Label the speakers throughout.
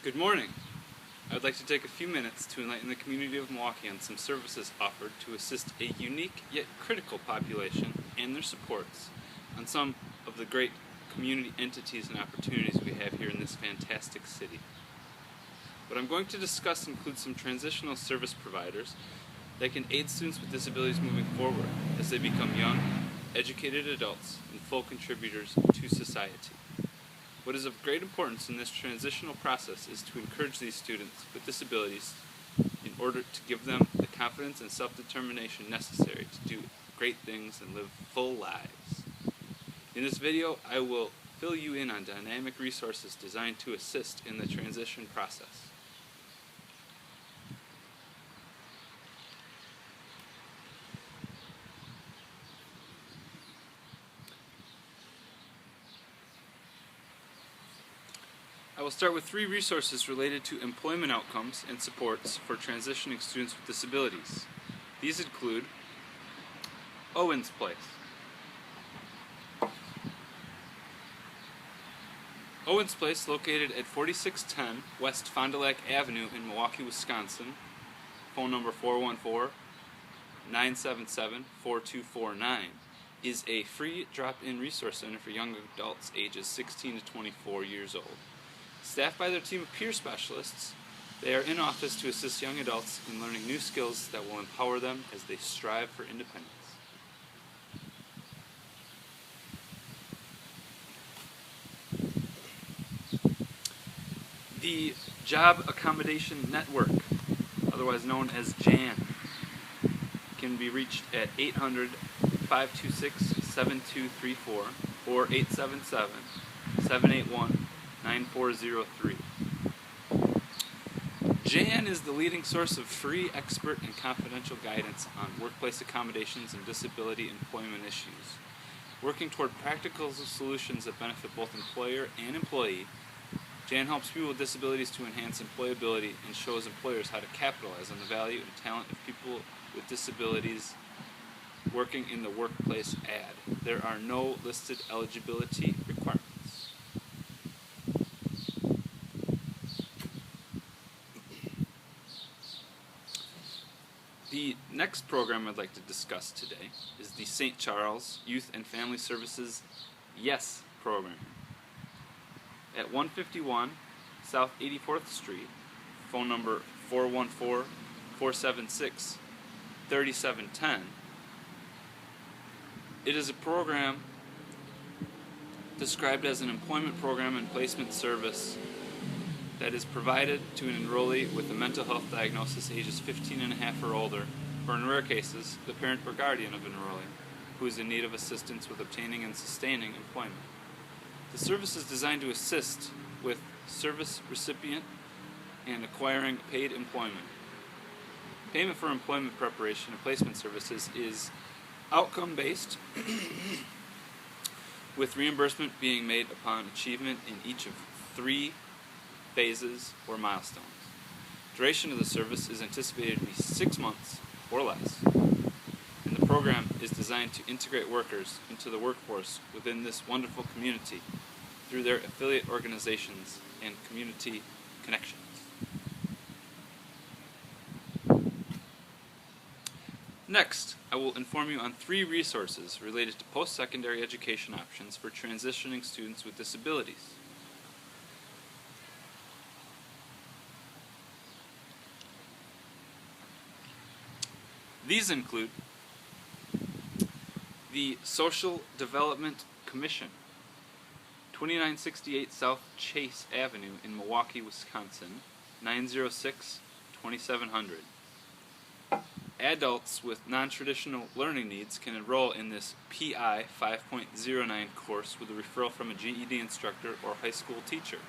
Speaker 1: Good morning. I would like to take a few minutes to enlighten the community of Milwaukee on some services offered to assist a unique yet critical population and their supports on some of the great community entities and opportunities we have here in this fantastic city. What I'm going to discuss includes some transitional service providers that can aid students with disabilities moving forward as they become young, educated adults and full contributors to society. What is of great importance in this transitional process is to encourage these students with disabilities in order to give them the confidence and self-determination necessary to do great things and live full lives. In this video, I will fill you in on dynamic resources designed to assist in the transition process. I will start with 3 resources related to employment outcomes and supports for transitioning students with disabilities. These include Owens Place. Owens Place, located at 4610 West Fond du Lac Avenue in Milwaukee, Wisconsin. Phone number 414-977-4249, is a free drop-in resource center for young adults ages 16 to 24 years old. Staffed by their team of peer specialists, they are in office to assist young adults in learning new skills that will empower them as they strive for independence. The Job Accommodation Network, otherwise known as JAN, can be reached at 800-526-7234 or 877-781-9403. JAN is the leading source of free, expert, and confidential guidance on workplace accommodations and disability employment issues. Working toward practical solutions that benefit both employer and employee, JAN helps people with disabilities to enhance employability and shows employers how to capitalize on the value and talent of people with disabilities working in the workplace ad. There are no listed eligibility requirements. The next program I'd like to discuss today is the St. Charles Youth and Family Services YES program. At 151 South 84th Street, phone number 414-476-3710, it is a program described as an employment program and placement service that is provided to an enrollee with a mental health diagnosis ages 15 and a half or older, or in rare cases, the parent or guardian of an enrollee, who is in need of assistance with obtaining and sustaining employment. The service is designed to assist with service recipient and acquiring paid employment. Payment for employment preparation and placement services is outcome-based, with reimbursement being made upon achievement in each of 3 phases or milestones. Duration of the service is anticipated to be 6 months or less, and the program is designed to integrate workers into the workforce within this wonderful community through their affiliate organizations and community connections. Next, I will inform you on 3 resources related to post-secondary education options for transitioning students with disabilities. These include the Social Development Commission, 2968 South Chase Avenue in Milwaukee, Wisconsin, 906-2700. Adults with non-traditional learning needs can enroll in this PI 5.09 course with a referral from a GED instructor or high school teacher.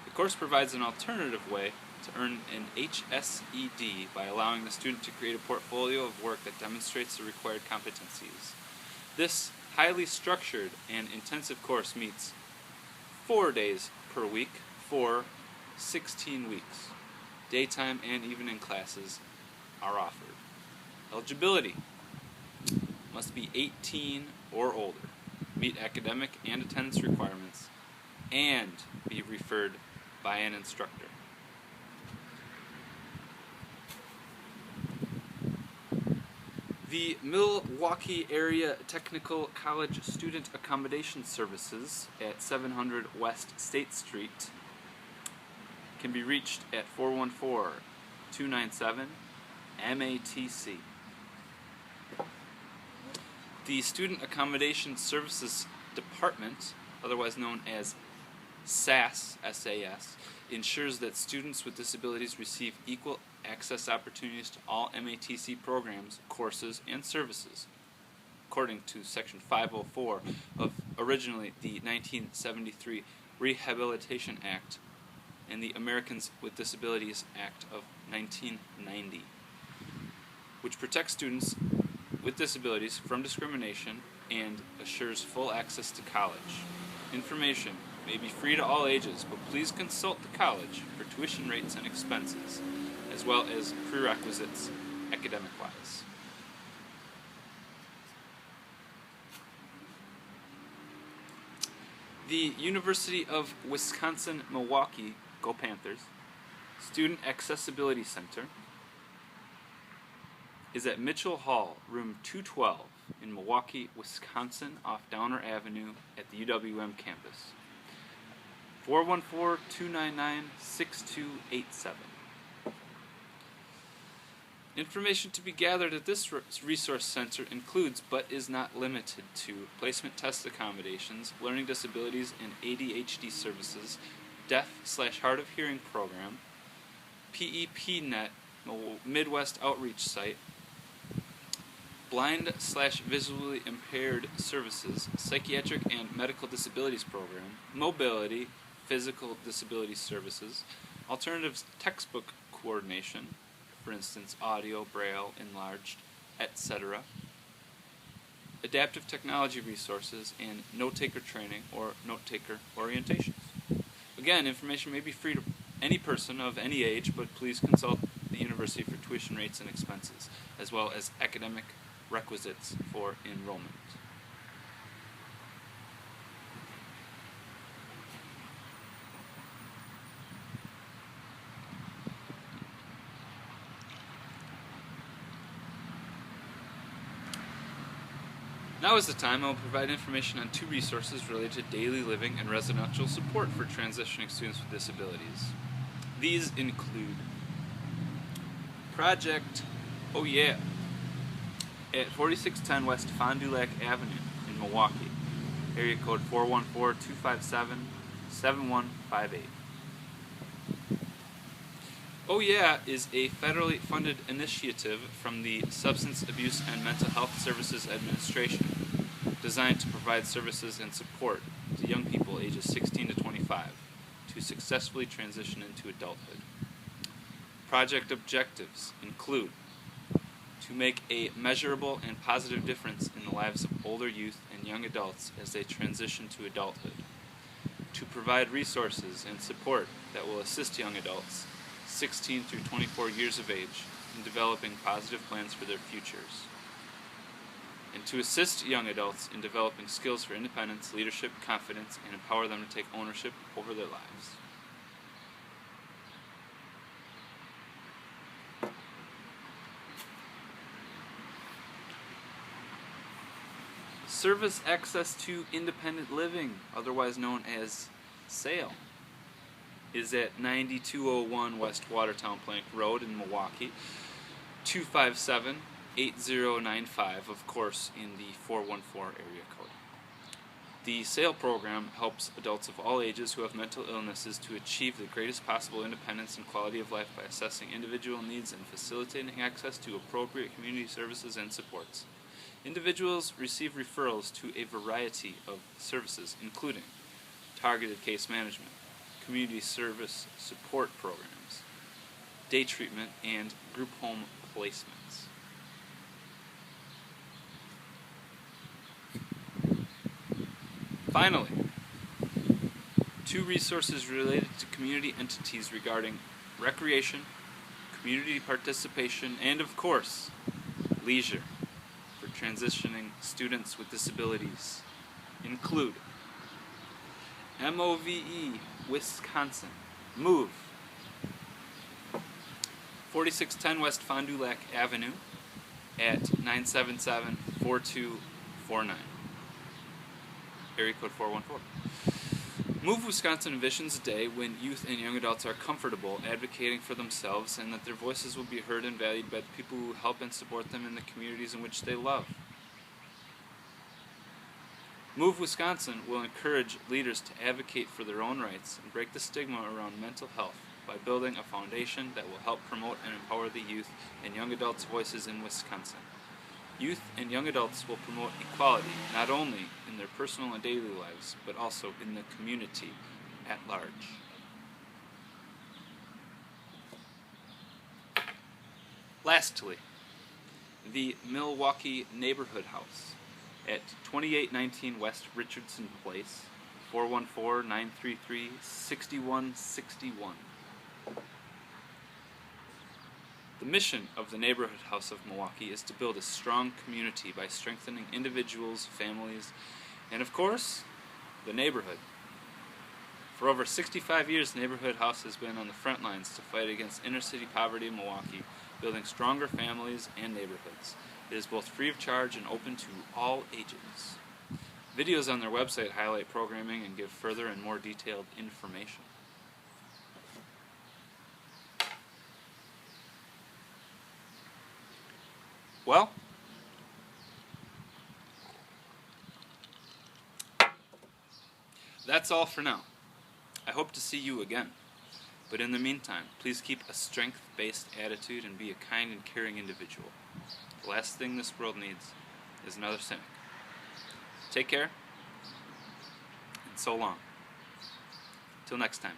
Speaker 1: The course provides an alternative way to earn an HSED by allowing the student to create a portfolio of work that demonstrates the required competencies. This highly structured and intensive course meets 4 days per week for 16 weeks. Daytime and evening classes are offered. Eligibility: must be 18 or older, meet academic and attendance requirements, and be referred by an instructor. The Milwaukee Area Technical College Student Accommodation Services at 700 West State Street can be reached at 414-297-MATC. The Student Accommodation Services Department, otherwise known as SAS, SAS, ensures that students with disabilities receive equal access opportunities to all MATC programs, courses, and services, according to Section 504 of originally the 1973 Rehabilitation Act and the Americans with Disabilities Act of 1990, which protects students with disabilities from discrimination and assures full access to college. Information may be free to all ages, but please consult the college for tuition rates and expenses, as well as prerequisites academic-wise. The University of Wisconsin-Milwaukee, go Panthers, Student Accessibility Center is at Mitchell Hall, room 212 in Milwaukee, Wisconsin, off Downer Avenue at the UWM campus. 414-299-6287. Information to be gathered at this resource center includes, but is not limited to, placement test accommodations, learning disabilities and ADHD services, deaf/hard of hearing program, PEPnet Midwest outreach site, blind/visually impaired services, psychiatric and medical disabilities program, mobility, physical disability services, alternatives textbook coordination, for instance, audio, braille, enlarged, etc., adaptive technology resources, and note-taker training or note-taker orientations. Again, information may be free to any person of any age, but please consult the university for tuition rates and expenses, as well as academic requisites for enrollment. Now is the time I will provide information on two resources related to daily living and residential support for transitioning students with disabilities. These include Project Oh Yeah at 4610 West Fond du Lac Avenue in Milwaukee, area code 414-257-7158. Oh Yeah is a federally funded initiative from the Substance Abuse and Mental Health Services Administration designed to provide services and support to young people ages 16 to 25 to successfully transition into adulthood. Project objectives include to make a measurable and positive difference in the lives of older youth and young adults as they transition to adulthood, to provide resources and support that will assist young adults 16 through 24 years of age in developing positive plans for their futures, and to assist young adults in developing skills for independence, leadership, confidence, and empower them to take ownership over their lives. Service Access to Independent Living, otherwise known as SAIL, is at 9201 West Watertown Plank Road in Milwaukee, 257-8095, of course, in the 414 area code. The SAIL program helps adults of all ages who have mental illnesses to achieve the greatest possible independence and quality of life by assessing individual needs and facilitating access to appropriate community services and supports. Individuals receive referrals to a variety of services, including targeted case management, community service support programs, day treatment, and group home placements. Finally, two resources related to community entities regarding recreation, community participation, and of course, leisure for transitioning students with disabilities include MOVE Wisconsin Move. 4610 West Fond du Lac Avenue at 977-4249. Area code 414. Move Wisconsin envisions a day when youth and young adults are comfortable advocating for themselves and that their voices will be heard and valued by the people who help and support them in the communities in which they love. Move Wisconsin will encourage leaders to advocate for their own rights and break the stigma around mental health by building a foundation that will help promote and empower the youth and young adults' voices in Wisconsin. Youth and young adults will promote equality not only in their personal and daily lives, but also in the community at large. Lastly, the Milwaukee Neighborhood House at 2819 West Richardson Place, 414-933-6161. The mission of the Neighborhood House of Milwaukee is to build a strong community by strengthening individuals, families, and of course, the neighborhood. For over 65 years, the Neighborhood House has been on the front lines to fight against inner-city poverty in Milwaukee, building stronger families and neighborhoods. It is both free of charge and open to all ages. Videos on their website highlight programming and give further and more detailed information. Well, that's all for now. I hope to see you again. But in the meantime, please keep a strength-based attitude and be a kind and caring individual. The last thing this world needs is another cynic. Take care, and so long. Till next time.